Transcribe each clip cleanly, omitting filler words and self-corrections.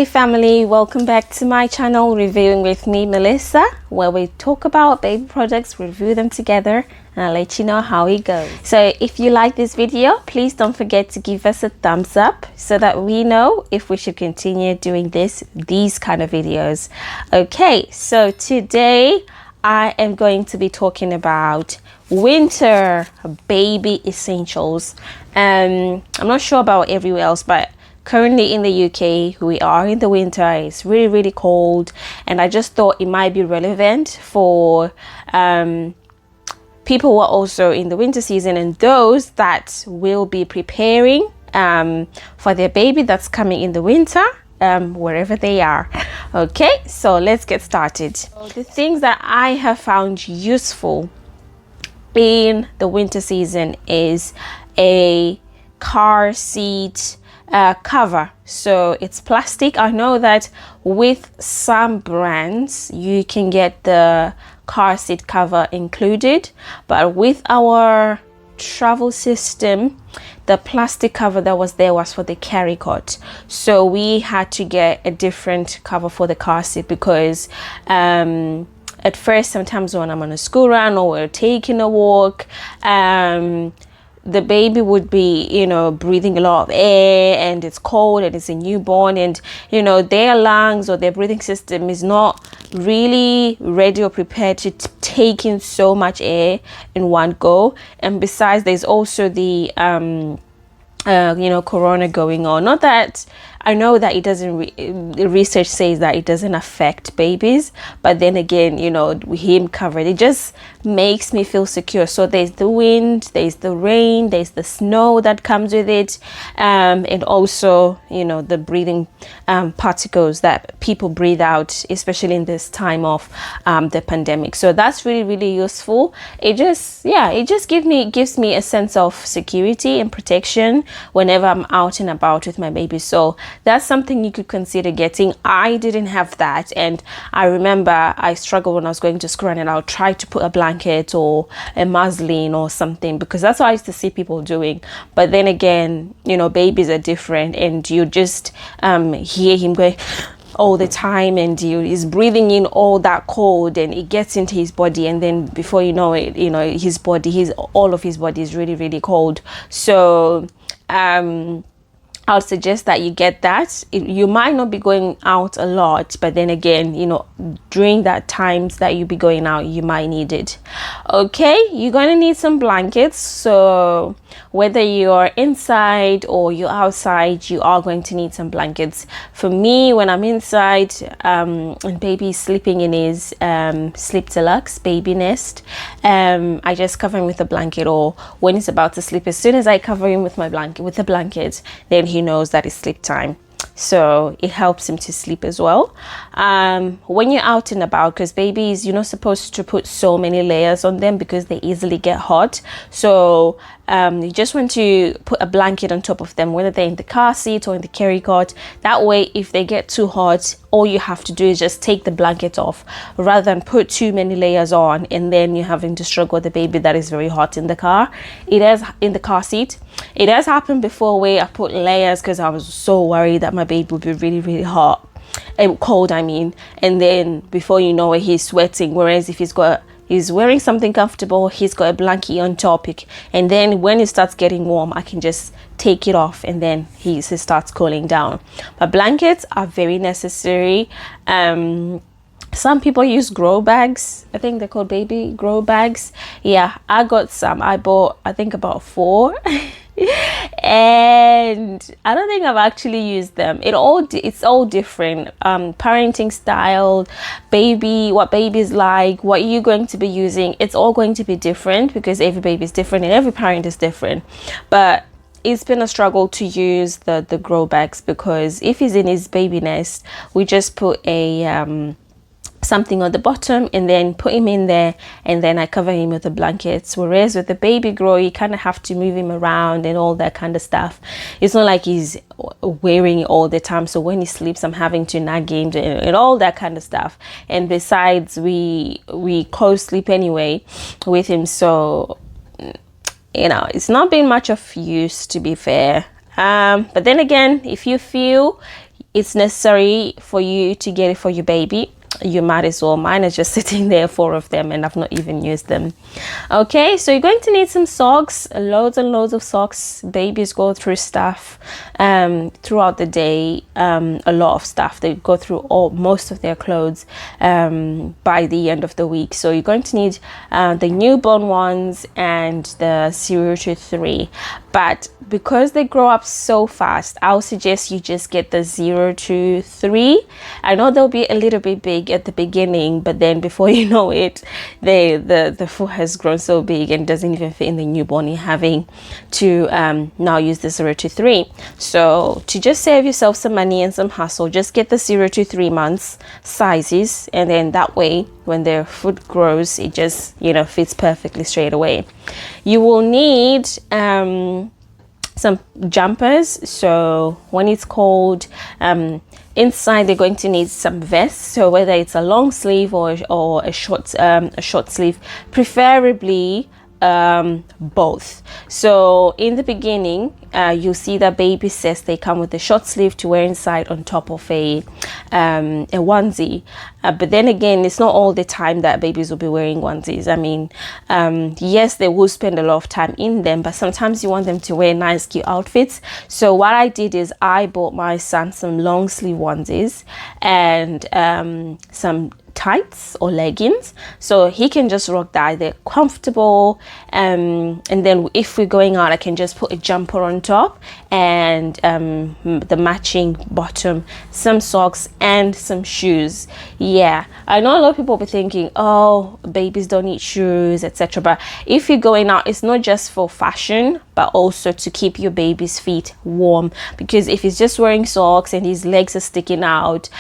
Hey family, welcome back to my channel Reviewing with me, Melissa, where we talk about baby products, review them together, and I'll let you know how it goes. So if you like this video, please don't forget to give us a thumbs up so that we know if we should continue doing these kind of videos. Okay, so today I am going to be talking about winter baby essentials. I'm not sure about everywhere else, but currently in the UK, we are in the winter. It's really cold, and I just thought it might be relevant for people who are also in the winter season and those that will be preparing for their baby that's coming in the winter, wherever they are. Okay, so let's get started. So the things that I have found useful in the winter season is a car seat cover. So it's plastic. I know that with some brands you can get the car seat cover included, but with our travel system, the plastic cover that was there was for the carry cot, so we had to get a different cover for the car seat because at first, sometimes when I'm on a school run or we're taking a walk, the baby would be, breathing a lot of air, and it's cold and it's a newborn, and their lungs or their breathing system is not really ready or prepared to take in so much air in one go. And besides, there's also the corona going on. Not that I know that it doesn't the research says that it doesn't affect babies, but then again, with him covered, it just makes me feel secure. So there's the wind, there's the rain, there's the snow that comes with it, and also the breathing particles that people breathe out, especially in this time of the pandemic. So that's really useful. It just gives me a sense of security and protection whenever I'm out and about with my baby. So that's something you could consider getting. I didn't have that, and I remember I struggled when I was going to school, and I'll try to put a blanket or a muslin or something, because that's what I used to see people doing. But then again, babies are different, and you just hear him going all the time, and he's breathing in all that cold, and it gets into his body, and then before you know it, all of his body is really cold. So I'll suggest that you get that. You might not be going out a lot, but then again, during that times that you'll be going out, you might need it. Okay, you're going to need some blankets. So whether you're inside or you're outside, you are going to need some blankets. For me, when I'm inside and baby's sleeping in his Sleep Deluxe baby nest, I just cover him with a blanket, or when he's about to sleep, as soon as I cover him with the blanket, then he knows that it's sleep time. So it helps him to sleep as well. When you're out and about, because babies, you're not supposed to put so many layers on them because they easily get hot. So you just want to put a blanket on top of them, whether they're in the car seat or in the carry cot. That way, if they get too hot, all you have to do is just take the blanket off, rather than put too many layers on and then you're having to struggle with the baby that is very hot in the car. It has in the car seat. It has happened before where I put layers because I was so worried that my baby would be really hot, cold I mean, and then before you know it, he's sweating. Whereas if he's wearing something comfortable, he's got a blanket on top, and then when it starts getting warm, I can just take it off, and then he starts cooling down. But blankets are very necessary. Some people use grow bags. I think they're called baby grow bags. Yeah, I got some. I bought, I think, about 4. And I don't think I've actually used them. It's all different. Parenting style, what baby's like, what you're going to be using, it's all going to be different because every baby is different and every parent is different. But it's been a struggle to use the grow bags, because if he's in his baby nest, we just put a something on the bottom and then put him in there, and then I cover him with the blankets. Whereas with the baby grow, you kind of have to move him around and all that kind of stuff. It's not like he's wearing it all the time, so when he sleeps, I'm having to nag him and all that kind of stuff. And besides, we co-sleep anyway with him, so it's not been much of use, to be fair. But then again, if you feel it's necessary for you to get it for your baby, you might as well. Mine are just sitting there, 4 of them, and I've not even used them. Okay, so you're going to need some socks, loads and loads of socks. Babies go through stuff throughout the day, a lot of stuff. They go through most of their clothes by the end of the week. So you're going to need the newborn ones and the 0 to 3. But because they grow up so fast, I'll suggest you just get the 0 to 3. I know they'll be a little bit big at the beginning, but then before you know it, the foot has grown so big and doesn't even fit in the newborn. You're having to now use the 0 to 3. So to just save yourself some money and some hassle, just get the 0 to 3 months sizes, and then that way when their foot grows, it just, you know, fits perfectly straight away. You will need some jumpers. So when it's cold, inside they're going to need some vests. So whether it's a long sleeve or a short sleeve, preferably both. So in the beginning, you'll see that baby sets, they come with a short sleeve to wear inside on top of a onesie, but then again, it's not all the time that babies will be wearing onesies. I mean, yes, they will spend a lot of time in them, but sometimes you want them to wear nice cute outfits. So what I did is I bought my son some long sleeve onesies and some tights or leggings, so he can just rock that. They're comfortable, and then if we're going out, I can just put a jumper on top and the matching bottom, some socks and some shoes. Yeah, I know a lot of people will be thinking, oh, babies don't need shoes, etc. But if you're going out, it's not just for fashion, but also to keep your baby's feet warm, because if he's just wearing socks and his legs are sticking out,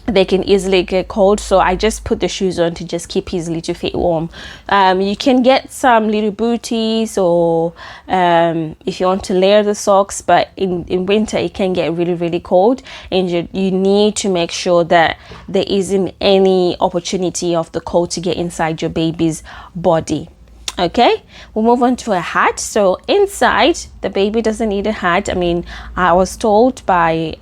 they can easily get cold. So I just put the shoes on to just keep his little feet warm. You can get some little booties, or if you want to layer the socks, but in winter it can get really cold, and you need to make sure that there isn't any opportunity of the cold to get inside your baby's body. Okay, we'll move on to a hat. So inside, the baby doesn't need a hat. I mean, I was told by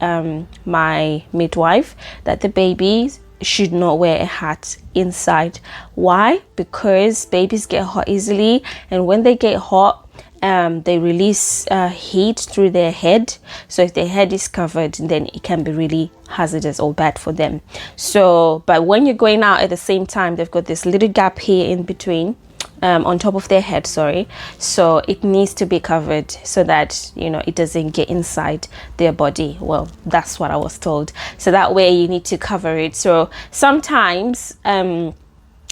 my midwife that the babies should not wear a hat inside. Why? Because babies get hot easily, and when they get hot, they release heat through their head. So if their head is covered, then it can be really hazardous or bad for them. So, but when you're going out at the same time, they've got this little gap here in between, on top of their head, sorry, so it needs to be covered so that, you know, it doesn't get inside their body. Well, that's what I was told. So that way you need to cover it. So sometimes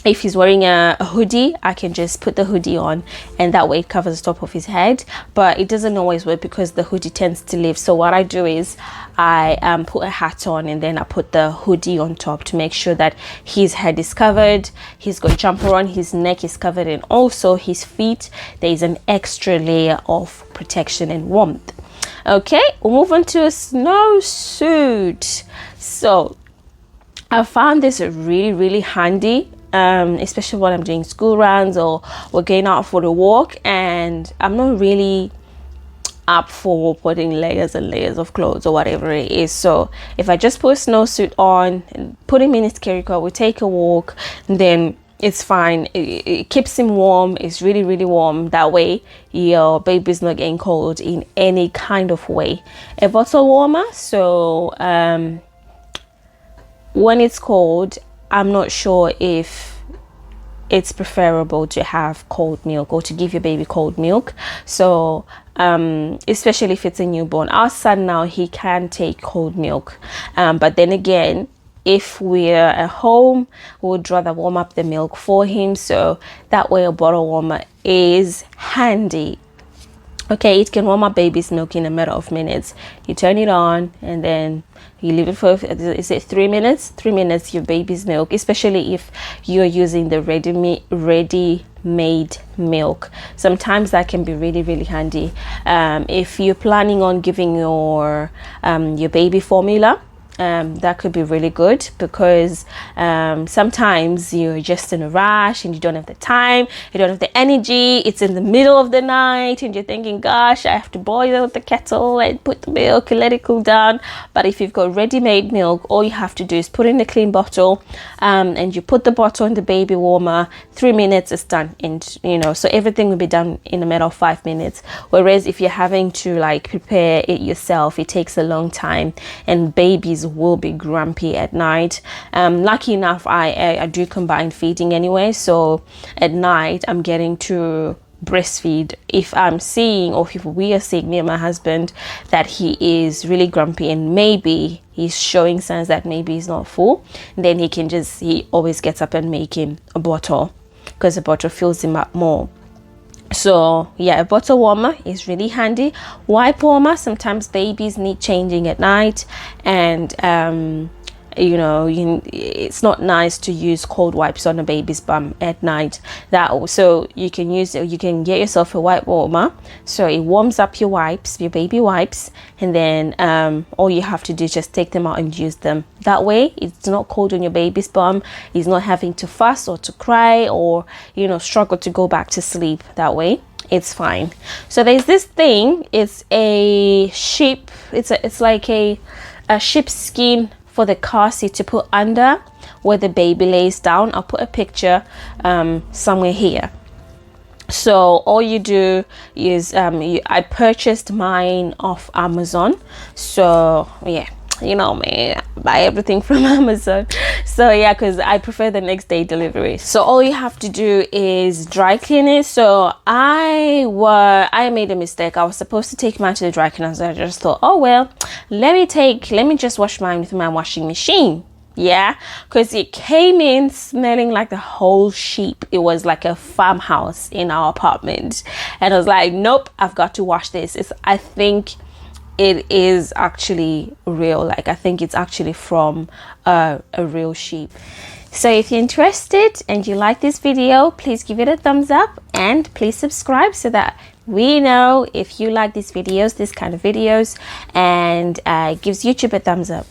if he's wearing a hoodie, I can just put the hoodie on, and that way it covers the top of his head. But it doesn't always work because the hoodie tends to lift. So what I do is I put a hat on, and then I put the hoodie on top to make sure that his head is covered, he's got a jumper on, his neck is covered, and also his feet, there is an extra layer of protection and warmth. Okay, we'll move on to a snowsuit. So I found this really handy, especially when I'm doing school runs or we're going out for a walk, and I'm not really up for putting layers and layers of clothes or whatever it is. So if I just put a snowsuit on and put him in his carry car, we take a walk, then it's fine. It keeps him warm. It's really warm. That way your baby's not getting cold in any kind of way. A bottle warmer, so when it's cold, I'm not sure if it's preferable to have cold milk or to give your baby cold milk. So especially if it's a newborn. Our son now, he can take cold milk, but then again, if we're at home, we would rather warm up the milk for him. So that way a bottle warmer is handy. Okay, it can warm up baby's milk in a matter of minutes. You turn it on and then you leave it for, is it 3 minutes? 3 minutes, your baby's milk, especially if you're using the ready-made milk. Sometimes that can be really handy. If you're planning on giving your baby formula, that could be really good, because sometimes you're just in a rush and you don't have the time, you don't have the energy, it's in the middle of the night and you're thinking, gosh, I have to boil the kettle and put the milk and let it cool down. But if you've got ready-made milk, all you have to do is put in a clean bottle, and you put the bottle in the baby warmer. 3 minutes is done, and you know, so everything will be done in a matter of 5 minutes. Whereas if you're having to like prepare it yourself, it takes a long time, and babies will be grumpy at night. Lucky enough, I do combine feeding anyway, so at night I'm getting to breastfeed. If I'm seeing, or if we are seeing, me and my husband, that he is really grumpy and maybe he's showing signs that maybe he's not full, then he always gets up and make him a bottle, because a bottle fills him up more. So yeah, a bottle warmer is really handy. Wipe warmer, sometimes babies need changing at night, and you know, it's not nice to use cold wipes on a baby's bum at night. That also, you can get yourself a wipe warmer, so it warms up your wipes, your baby wipes, and then all you have to do is just take them out and use them. That way it's not cold on your baby's bum. He's not having to fuss or to cry, or you know, struggle to go back to sleep. That way it's fine. So there's this thing, it's like a sheepskin for the car seat to put under where the baby lays down. I'll put a picture somewhere here. So all you do is I purchased mine off Amazon. So yeah, you know me, buy everything from Amazon. So yeah, because I prefer the next day delivery. So all you have to do is dry clean it. So I made a mistake. I was supposed to take mine to the dry cleaner, so I just thought, oh well, let me just wash mine with my washing machine. Yeah, because it came in smelling like the whole sheep. It was like a farmhouse in our apartment, and I was like, nope, I've got to wash this. I think it is actually real. Like, I think it's actually from a real sheep. So if you're interested and you like this video, please give it a thumbs up, and please subscribe so that we know if you like these videos, this kind of videos, and gives YouTube a thumbs up.